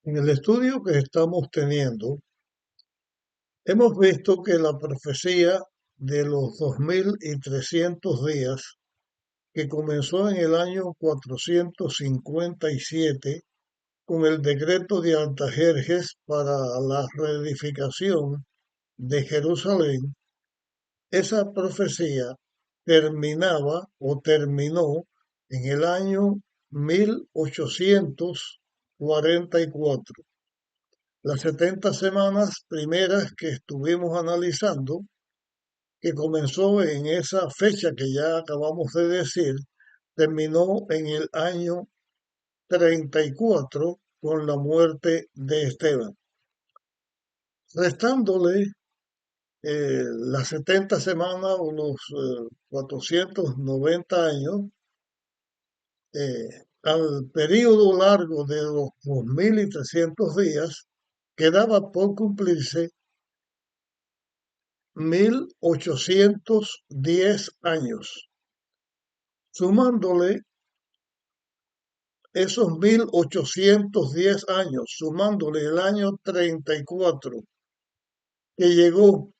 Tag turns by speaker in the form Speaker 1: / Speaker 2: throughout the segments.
Speaker 1: En el estudio que estamos teniendo, hemos visto que la profecía de los 2300 días, que comenzó en el año 457 con el decreto de Artajerjes para la reedificación de Jerusalén, esa profecía terminaba o terminó en el año 1844. Las 70 semanas primeras que estuvimos analizando, que comenzó en esa fecha que ya acabamos de decir, terminó en el año 34 con la muerte de Esteban, restándole las 70 semanas, unos 490 años, al periodo largo de los 2300 días, quedaba por cumplirse 1810 sumándole esos 1810 años, sumándole el año 34 que llegó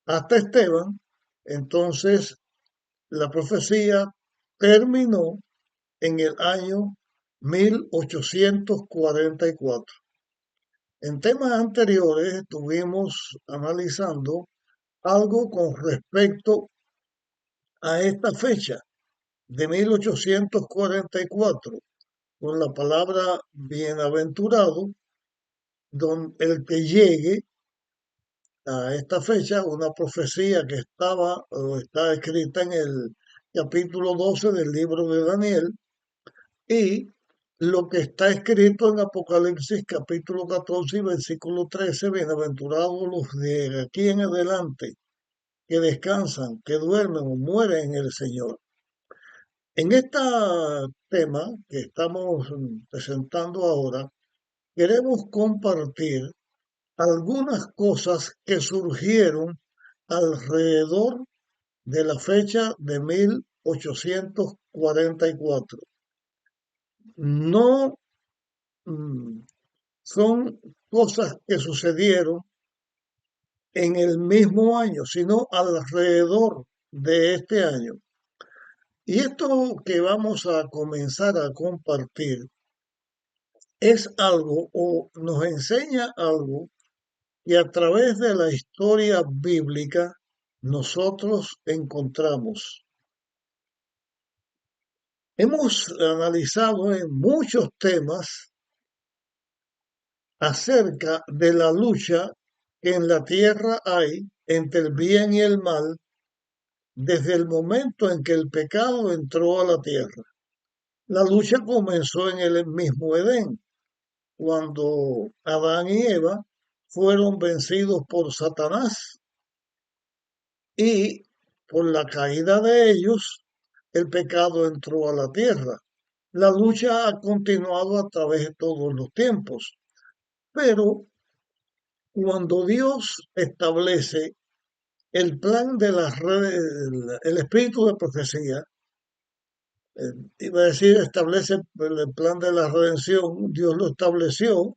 Speaker 1: hasta Esteban, entonces la profecía terminó en el año 1844. En temas anteriores estuvimos analizando algo con respecto a esta fecha de 1844, con la palabra bienaventurado, el que llegue a esta fecha, una profecía que estaba o está escrita en el capítulo 12 del libro de Daniel, y lo que está escrito en Apocalipsis capítulo 14 y versículo 13: bienaventurados los de aquí en adelante, que descansan, que duermen o mueren en el Señor. En este tema que estamos presentando ahora, queremos compartir algunas cosas que surgieron alrededor de la fecha de 1844. No son cosas que sucedieron en el mismo año, sino alrededor de este año. Y esto que vamos a comenzar a compartir es algo o nos enseña algo que a través de la historia bíblica nosotros encontramos. Hemos analizado en muchos temas acerca de la lucha que en la tierra hay entre el bien y el mal desde el momento en que el pecado entró a la tierra. La lucha comenzó en el mismo Edén, cuando Adán y Eva fueron vencidos por Satanás, y por la caída de ellos, el pecado entró a la tierra. La lucha ha continuado a través de todos los tiempos, pero cuando Dios establece el plan de el espíritu de profecía, iba a decir establece el plan de la redención, Dios lo estableció.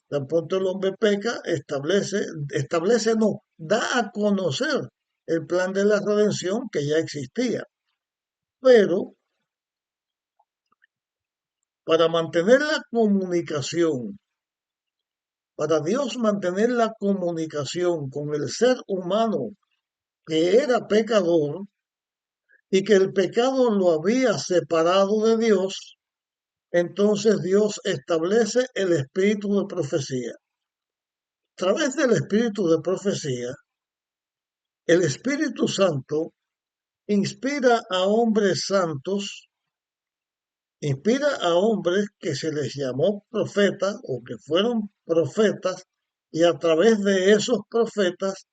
Speaker 1: Tan pronto el hombre peca, establece no, da a conocer el plan de la redención que ya existía. Pero para mantener la comunicación, para Dios mantener la comunicación con el ser humano que era pecador y que el pecado lo había separado de Dios, entonces Dios establece el espíritu de profecía. A través del espíritu de profecía, el Espíritu Santo inspira a hombres santos, inspira a hombres que se les llamó profetas o que fueron profetas, y a través de esos profetas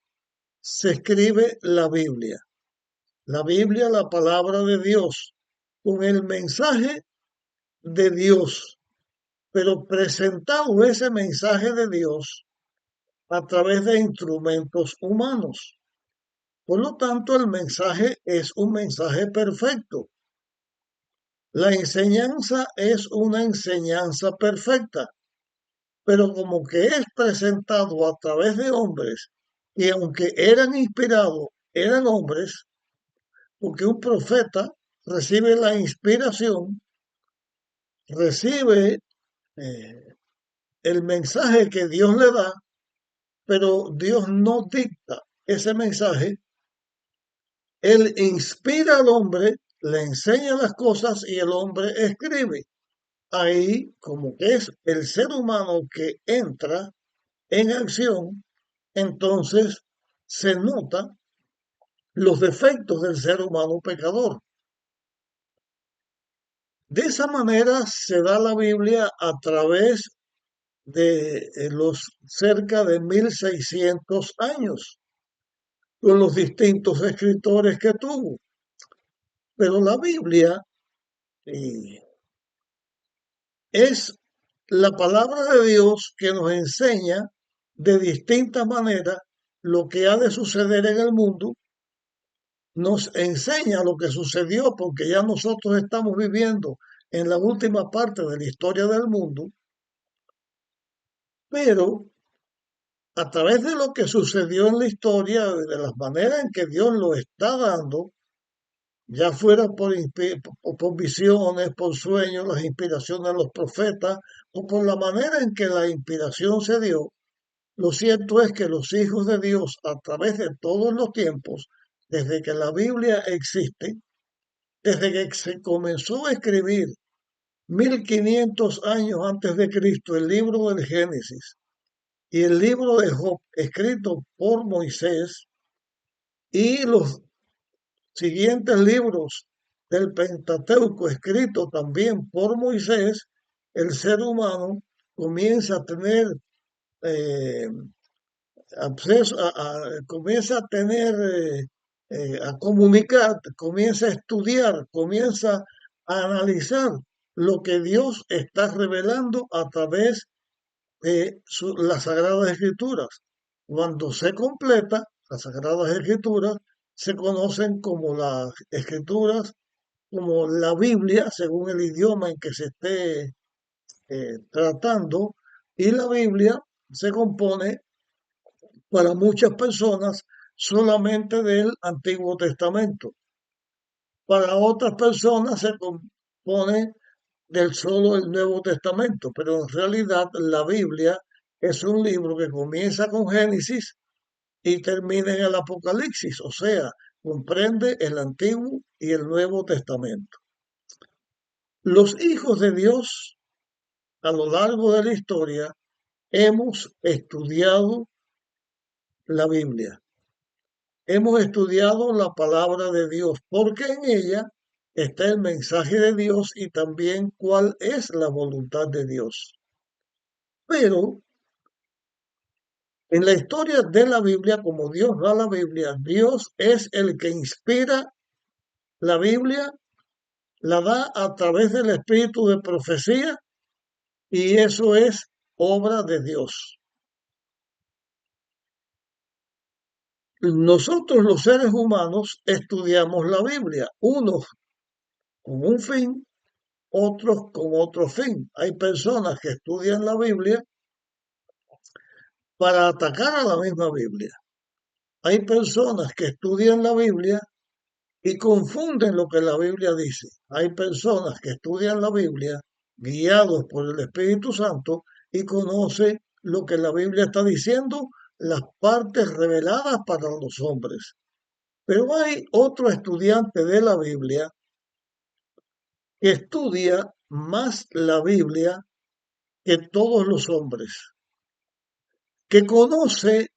Speaker 1: se escribe la Biblia. La Biblia, la palabra de Dios, con el mensaje de Dios, pero presentado ese mensaje de Dios a través de instrumentos humanos. Por lo tanto, el mensaje es un mensaje perfecto. La enseñanza es una enseñanza perfecta. pero como que es presentado a través de hombres, y aunque eran inspirados, eran hombres, porque un profeta recibe la inspiración, recibe eh, el mensaje que Dios le da, pero Dios no dicta ese mensaje. Él inspira al hombre, le enseña las cosas y el hombre escribe. Ahí como que es el ser humano que entra en acción, entonces se nota los defectos del ser humano pecador. De esa manera se da la Biblia a través de los cerca de 1600 años, con los distintos escritores que tuvo. Pero la Biblia eh, es la palabra de Dios que nos enseña de distintas maneras lo que ha de suceder en el mundo, nos enseña lo que sucedió porque ya nosotros estamos viviendo en la última parte de la historia del mundo, pero a través de lo que sucedió en la historia, de las maneras en que Dios lo está dando, ya fuera por visiones, por sueños, las inspiraciones de los profetas, o por la manera en que la inspiración se dio, lo cierto es que los hijos de Dios, a través de todos los tiempos, desde que la Biblia existe, desde que se comenzó a escribir 1500 años antes de Cristo, el libro del Génesis y el libro de Job, escrito por Moisés, y los siguientes libros del Pentateuco, escrito también por Moisés, el ser humano comienza a tener eh, acceso, comienza a tener, a comunicar, comienza a estudiar, comienza a analizar lo que Dios está revelando a través de las Sagradas Escrituras. Cuando se completa, las Sagradas Escrituras se conocen como las Escrituras, como la Biblia, según el idioma en que se esté tratando, y la Biblia se compone para muchas personas solamente del Antiguo Testamento. Para otras personas se compone del solo el Nuevo Testamento, pero en realidad la Biblia es un libro que comienza con Génesis y termina en el Apocalipsis, o sea, comprende el Antiguo y el Nuevo Testamento. Los hijos de Dios a lo largo de la historia hemos estudiado la Biblia. Hemos estudiado la palabra de Dios porque en ella está el mensaje de Dios y también cuál es la voluntad de Dios. Pero en la historia de la Biblia, como Dios da la Biblia, Dios es el que inspira la Biblia, la da a través del espíritu de profecía y eso es obra de Dios. Nosotros los seres humanos estudiamos la Biblia, unos con un fin, otros con otro fin. Hay personas que estudian la Biblia para atacar a la misma Biblia. Hay personas que estudian la Biblia y confunden lo que la Biblia dice. Hay personas que estudian la Biblia guiados por el Espíritu Santo y conocen lo que la Biblia está diciendo, las partes reveladas para los hombres. Pero hay otro estudiante de la Biblia que estudia más la Biblia que todos los hombres, que conoce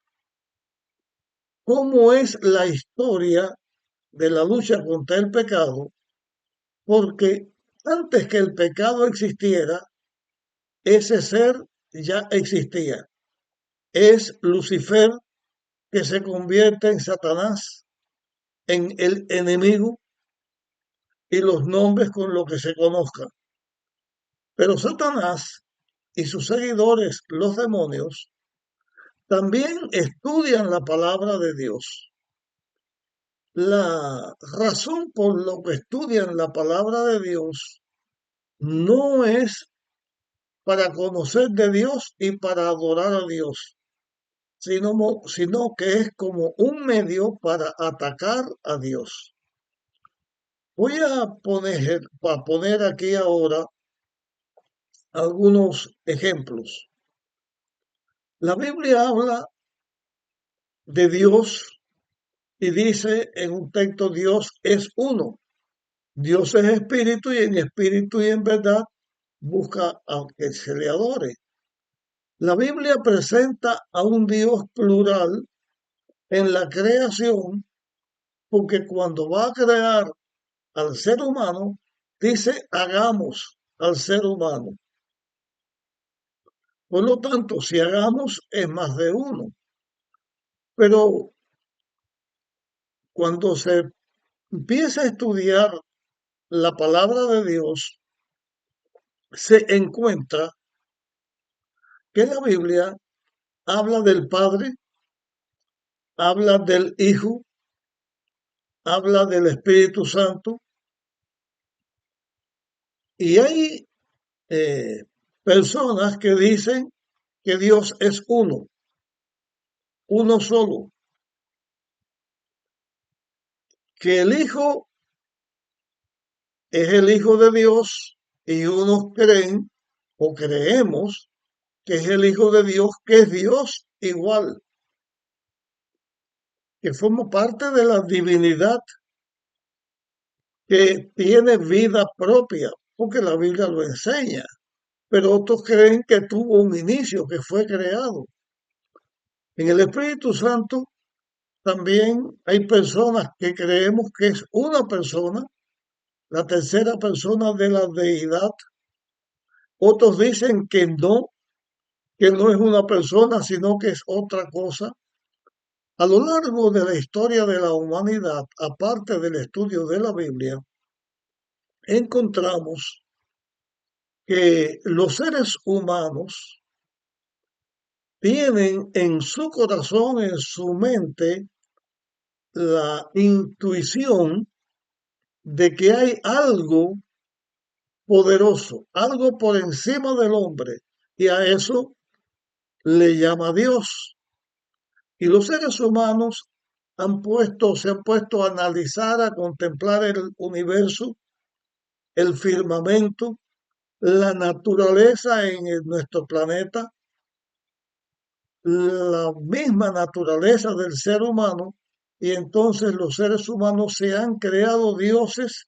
Speaker 1: cómo es la historia de la lucha contra el pecado, porque antes que el pecado existiera, ese ser ya existía. Es Lucifer que se convierte en Satanás, en el enemigo y los nombres con los que se conozcan. Pero Satanás y sus seguidores, los demonios, también estudian la palabra de Dios. La razón por lo que estudian la palabra de Dios no es para conocer de Dios y para adorar a Dios, sino que es como un medio para atacar a Dios. Voy a poner aquí ahora algunos ejemplos. La Biblia habla de Dios y dice en un texto, Dios es uno. Dios es espíritu y en espíritu y en verdad busca a que se le adore. La Biblia presenta a un Dios plural en la creación porque cuando va a crear al ser humano, dice hagamos al ser humano. Por lo tanto, si hagamos es más de uno. Pero cuando se empieza a estudiar la palabra de Dios, se encuentra que la Biblia habla del Padre, habla del Hijo, habla del Espíritu Santo, y hay personas que dicen que Dios es uno solo, que el Hijo es el Hijo de Dios y unos creen o creemos que es el Hijo de Dios, que es Dios igual, que forma parte de la divinidad, que tiene vida propia, porque la Biblia lo enseña, pero otros creen que tuvo un inicio, que fue creado. En el Espíritu Santo también hay personas que creemos que es una persona, la tercera persona de la deidad. Otros dicen que no es una persona, sino que es otra cosa. A lo largo de la historia de la humanidad, aparte del estudio de la Biblia, encontramos que los seres humanos tienen en su corazón, en su mente, la intuición de que hay algo poderoso, algo por encima del hombre, y a eso le llama Dios. Y los seres humanos se han puesto a analizar, a contemplar el universo, el firmamento, la naturaleza en nuestro planeta, la misma naturaleza del ser humano, y entonces los seres humanos se han creado dioses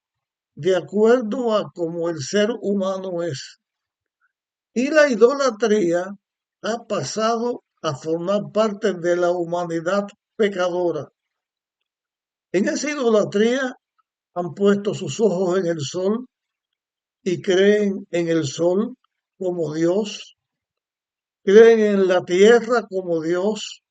Speaker 1: de acuerdo a cómo el ser humano es. Y la idolatría ha pasado a formar parte de la humanidad pecadora. En esa idolatría han puesto sus ojos en el sol y creen en el sol como Dios, creen en la tierra como Dios,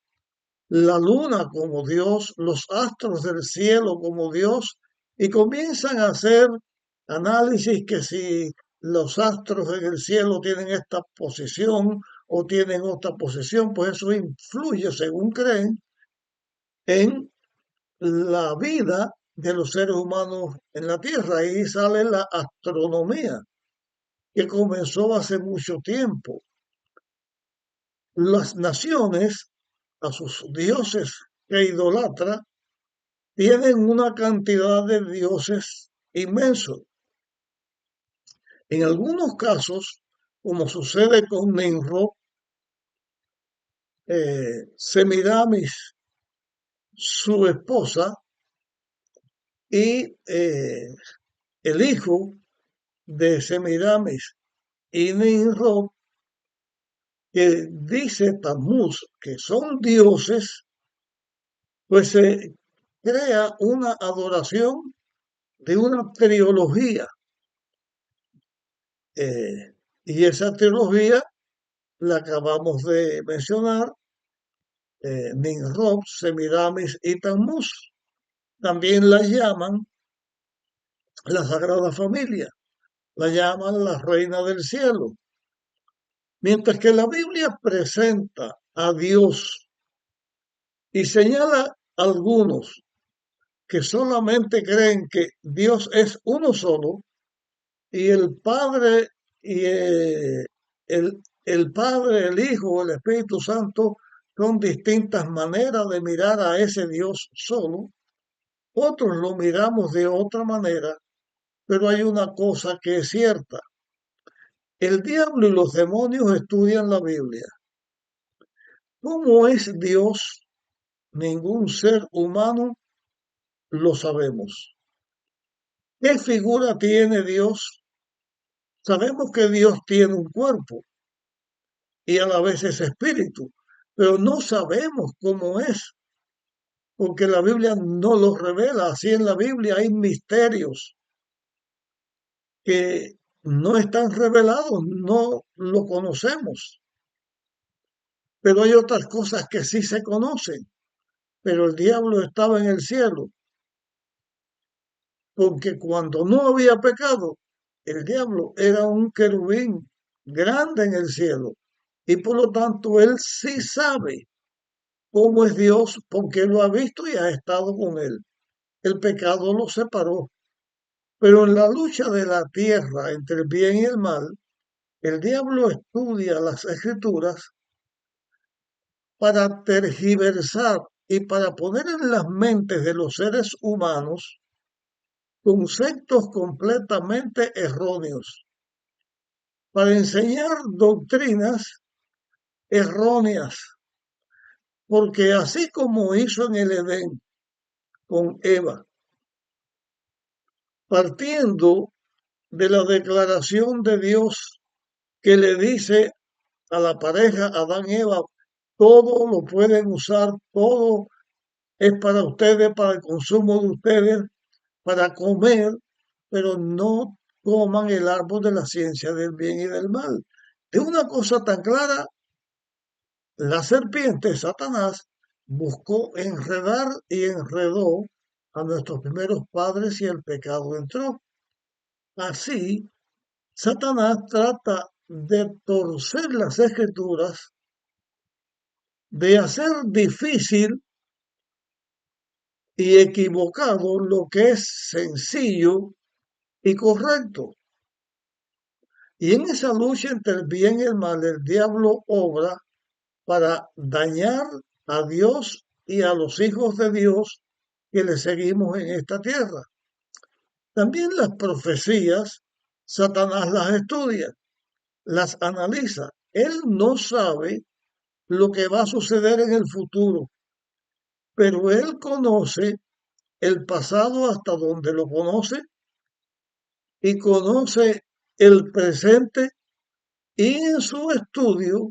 Speaker 1: la luna como Dios, los astros del cielo como Dios, y comienzan a hacer análisis que si los astros en el cielo tienen esta posición o tienen otra posición, pues eso influye, según creen, en la vida de los seres humanos en la Tierra. Ahí sale la astronomía, que comenzó hace mucho tiempo. Las naciones, a sus dioses que idolatra, tienen una cantidad de dioses inmensos. En algunos casos, como sucede con Nimrod, Semiramis, su esposa, y el hijo de Semiramis y Nimrod, que dice Tammuz que son dioses, pues se crea una adoración de una trilogía. Y esa trilogía la acabamos de mencionar, Nimrod, Semiramis y Tammuz. También la llaman la Sagrada Familia, la llaman la Reina del Cielo. Mientras que la Biblia presenta a Dios y señala a algunos que solamente creen que Dios es uno solo y el Padre y el Padre, el Hijo, el Espíritu Santo son distintas maneras de mirar a ese Dios solo. Otros lo miramos de otra manera, pero hay una cosa que es cierta. El diablo y los demonios estudian la Biblia. ¿Cómo es Dios? Ningún ser humano lo sabemos. ¿Qué figura tiene Dios? Sabemos que Dios tiene un cuerpo y a la vez es espíritu, pero no sabemos cómo es, porque la Biblia no lo revela. Así en la Biblia hay misterios que no están revelados, no lo conocemos, pero hay otras cosas que sí se conocen. Pero el diablo estaba en el cielo, porque cuando no había pecado, el diablo era un querubín grande en el cielo, y por lo tanto él sí sabe cómo es Dios, porque lo ha visto y ha estado con él. El pecado lo separó, pero en la lucha de la tierra entre el bien y el mal, el diablo estudia las escrituras para tergiversar y para poner en las mentes de los seres humanos conceptos completamente erróneos, para enseñar doctrinas erróneas, porque así como hizo en el Edén con Eva, partiendo de la declaración de Dios que le dice a la pareja Adán y Eva, todo lo pueden usar, todo es para ustedes, para el consumo de ustedes, para comer, pero no coman el árbol de la ciencia del bien y del mal. De una cosa tan clara, la serpiente, Satanás, buscó enredar y enredó a nuestros primeros padres y el pecado entró. Así, Satanás trata de torcer las escrituras, de hacer difícil y equivocado lo que es sencillo y correcto. Y en esa lucha entre el bien y el mal, el diablo obra para dañar a Dios y a los hijos de Dios que le seguimos en esta tierra. También las profecías, Satanás las estudia, las analiza. Él no sabe lo que va a suceder en el futuro, pero él conoce el pasado hasta donde lo conoce y conoce el presente, y en su estudio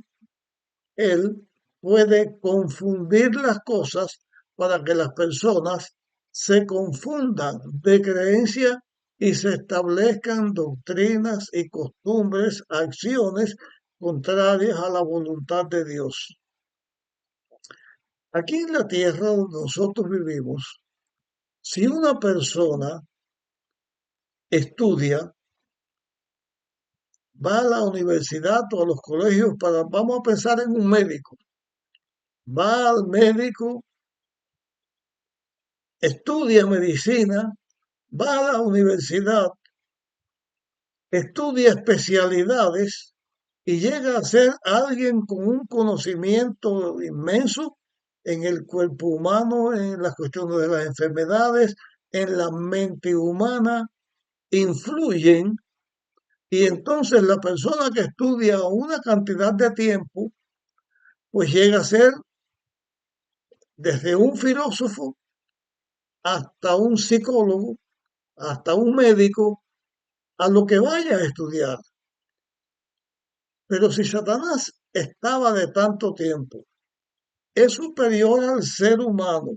Speaker 1: él puede confundir las cosas para que las personas se confundan de creencia y se establezcan doctrinas y costumbres, acciones contrarias a la voluntad de Dios. Aquí en la tierra donde nosotros vivimos, si una persona estudia, va a la universidad o a los colegios para, vamos a pensar en un médico, va al médico, estudia medicina, va a la universidad, estudia especialidades y llega a ser alguien con un conocimiento inmenso en el cuerpo humano, en las cuestiones de las enfermedades, en la mente humana, influyen. Y entonces la persona que estudia una cantidad de tiempo, pues llega a ser desde un filósofo hasta un psicólogo, hasta un médico, a lo que vaya a estudiar. Pero si Satanás estaba de tanto tiempo, es superior al ser humano,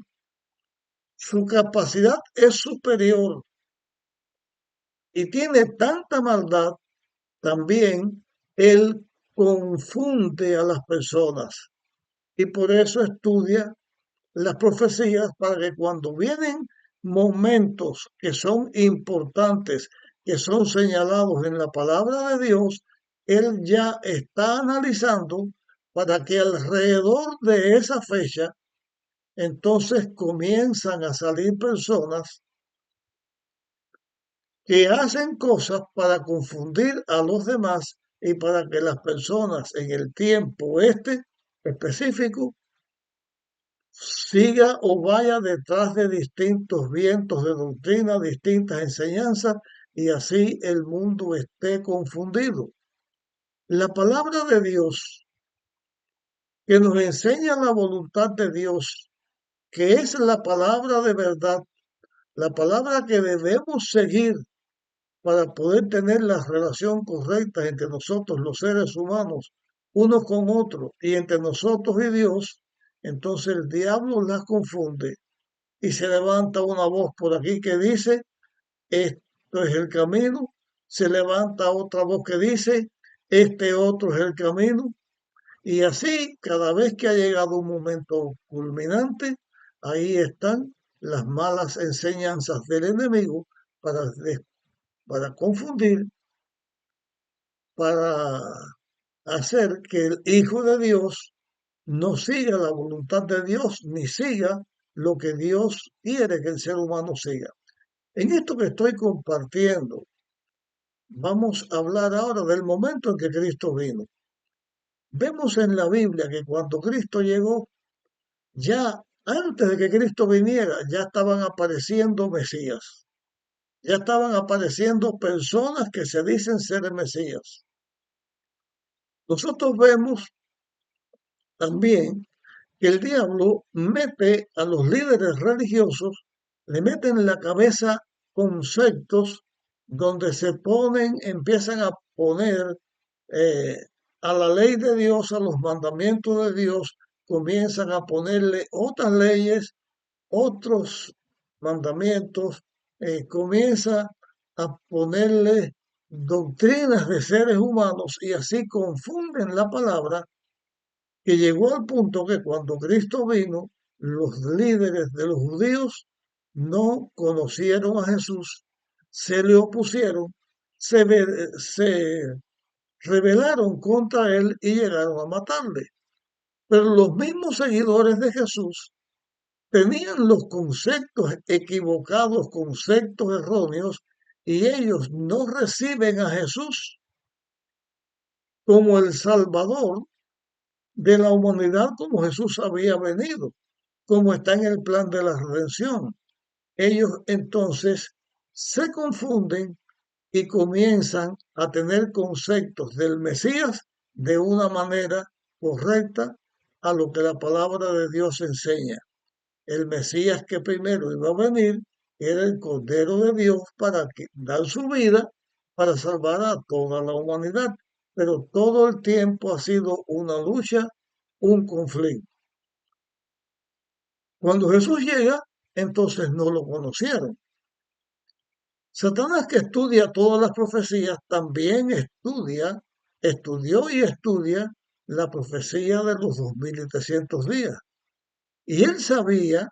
Speaker 1: su capacidad es superior y tiene tanta maldad, también él confunde a las personas y por eso estudia las profecías para que cuando vienen momentos que son importantes, que son señalados en la palabra de Dios, él ya está analizando para que alrededor de esa fecha entonces comienzan a salir personas que hacen cosas para confundir a los demás y para que las personas en el tiempo este específico siga o vaya detrás de distintos vientos de doctrina, distintas enseñanzas, y así el mundo esté confundido. La palabra de Dios, que nos enseña la voluntad de Dios, que es la palabra de verdad, la palabra que debemos seguir para poder tener la relación correcta entre nosotros, los seres humanos, unos con otros, y entre nosotros y Dios, entonces el diablo las confunde y se levanta una voz por aquí que dice, esto es el camino, se levanta otra voz que dice, este otro es el camino, y así cada vez que ha llegado un momento culminante, ahí están las malas enseñanzas del enemigo para, para confundir, para hacer que el Hijo de Dios no siga la voluntad de Dios ni siga lo que Dios quiere que el ser humano siga. En esto que estoy compartiendo, vamos a hablar ahora del momento en que Cristo vino. Vemos en la Biblia que cuando Cristo llegó, ya antes de que Cristo viniera, ya estaban apareciendo Mesías, ya estaban apareciendo personas que se dicen ser Mesías. Nosotros vemos también que el diablo mete a los líderes religiosos, le meten en la cabeza conceptos donde se ponen, empiezan a poner eh, a la ley de Dios, a los mandamientos de Dios, comienzan a ponerle otras leyes, otros mandamientos, comienza a ponerle doctrinas de seres humanos y así confunden la palabra, que llegó al punto que cuando Cristo vino, los líderes de los judíos no conocieron a Jesús, se le opusieron, se rebelaron contra él y llegaron a matarle. Pero los mismos seguidores de Jesús tenían los conceptos equivocados, conceptos erróneos, y ellos no reciben a Jesús como el Salvador de la humanidad, como Jesús había venido, como está en el plan de la redención. Ellos entonces se confunden y comienzan a tener conceptos del Mesías de una manera correcta a lo que la palabra de Dios enseña. El Mesías que primero iba a venir era el Cordero de Dios para dar su vida para salvar a toda la humanidad. Pero todo el tiempo ha sido una lucha, un conflicto. Cuando Jesús llega, entonces no lo conocieron. Satanás, que estudia todas las profecías, también estudió y estudia la profecía de los 2300 días. Y él sabía,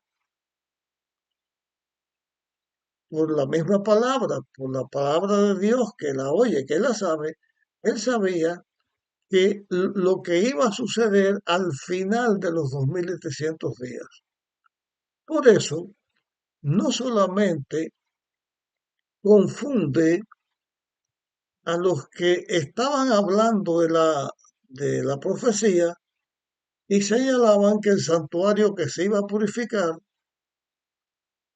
Speaker 1: por la misma palabra, por la palabra de Dios que la oye, que la sabe, él sabía que lo que iba a suceder al final de los 2300 días. Por eso, no solamente confunde a los que estaban hablando de la profecía y señalaban que el santuario que se iba a purificar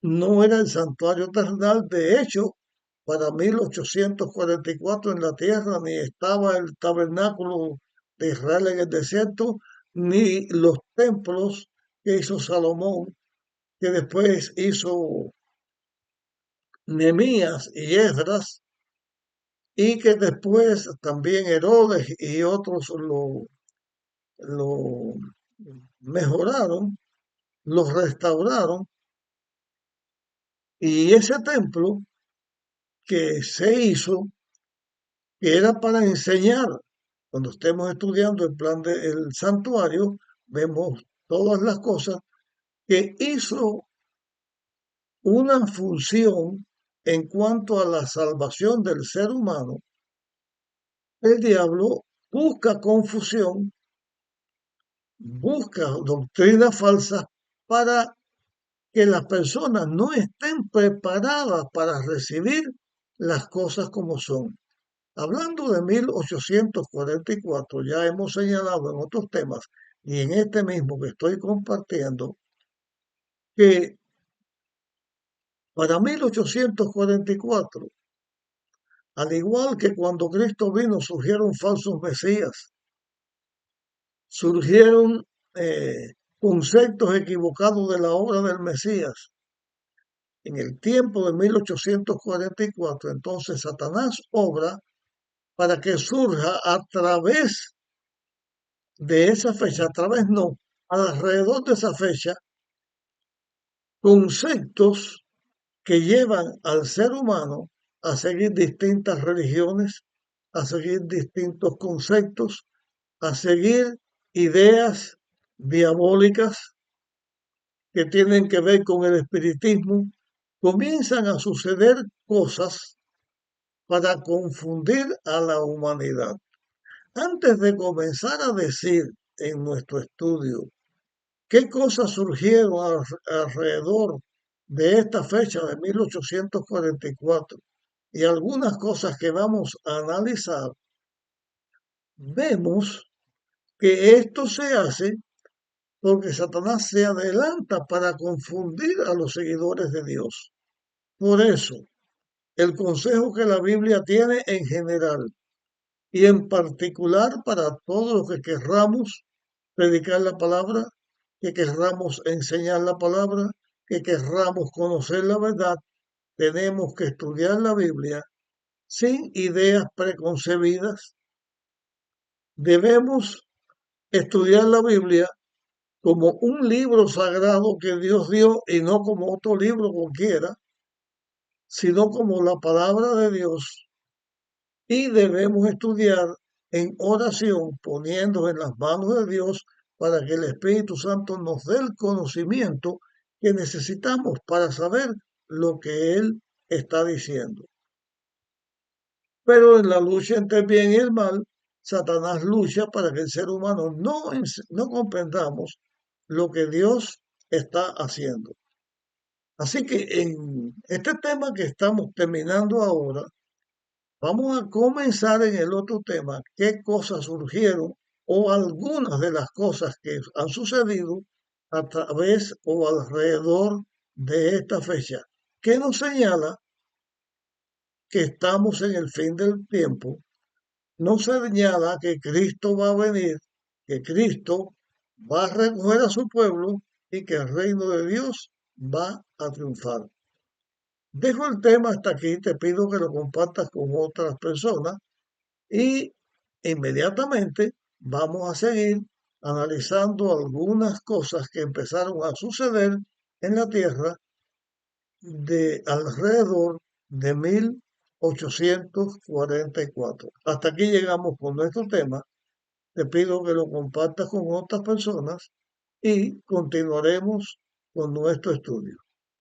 Speaker 1: no era el santuario terrenal. De hecho, para 1844 en la tierra ni estaba el tabernáculo de Israel en el desierto, ni los templos que hizo Salomón, que después hizo Nehemías y Esdras, y que después también Herodes y otros lo mejoraron, lo restauraron, y ese templo que se hizo, que era para enseñar, cuando estemos estudiando el plan del santuario, vemos todas las cosas que hizo una función en cuanto a la salvación del ser humano. El diablo busca confusión, busca doctrinas falsas para que las personas no estén preparadas para recibir las cosas como son. Hablando de 1844, ya hemos señalado en otros temas y en este mismo que estoy compartiendo, que para 1844, al igual que cuando Cristo vino, surgieron falsos mesías, surgieron conceptos equivocados de la obra del Mesías. En el tiempo de 1844, entonces Satanás obra para que surja a través de esa fecha, a través no, alrededor de esa fecha, conceptos que llevan al ser humano a seguir distintas religiones, a seguir distintos conceptos, a seguir ideas diabólicas que tienen que ver con el espiritismo. Comienzan a suceder cosas para confundir a la humanidad. Antes de comenzar a decir en nuestro estudio qué cosas surgieron alrededor de esta fecha de 1844 y algunas cosas que vamos a analizar, vemos que esto se hace porque Satanás se adelanta para confundir a los seguidores de Dios. Por eso, el consejo que la Biblia tiene en general y en particular para todos los que querramos predicar la palabra, que querramos enseñar la palabra, que querramos conocer la verdad, tenemos que estudiar la Biblia sin ideas preconcebidas. Debemos estudiar la Biblia como un libro sagrado que Dios dio y no como otro libro cualquiera, sino como la palabra de Dios. Y debemos estudiar en oración, poniendo en las manos de Dios para que el Espíritu Santo nos dé el conocimiento que necesitamos para saber lo que Él está diciendo. Pero en la lucha entre el bien y el mal, Satanás lucha para que el ser humano no comprendamos lo que Dios está haciendo. Así que en este tema que estamos terminando ahora, vamos a comenzar en el otro tema, qué cosas surgieron o algunas de las cosas que han sucedido a través o alrededor de esta fecha, que nos señala que estamos en el fin del tiempo. Nos señala que Cristo va a venir, que Cristo va a recoger a su pueblo y que el reino de Dios va a triunfar. Dejo el tema hasta aquí, te pido que lo compartas con otras personas y inmediatamente vamos a seguir analizando algunas cosas que empezaron a suceder en la Tierra de alrededor de 1844. Hasta aquí llegamos con nuestro tema. Te pido que lo compartas con otras personas y continuaremos con nuestro estudio.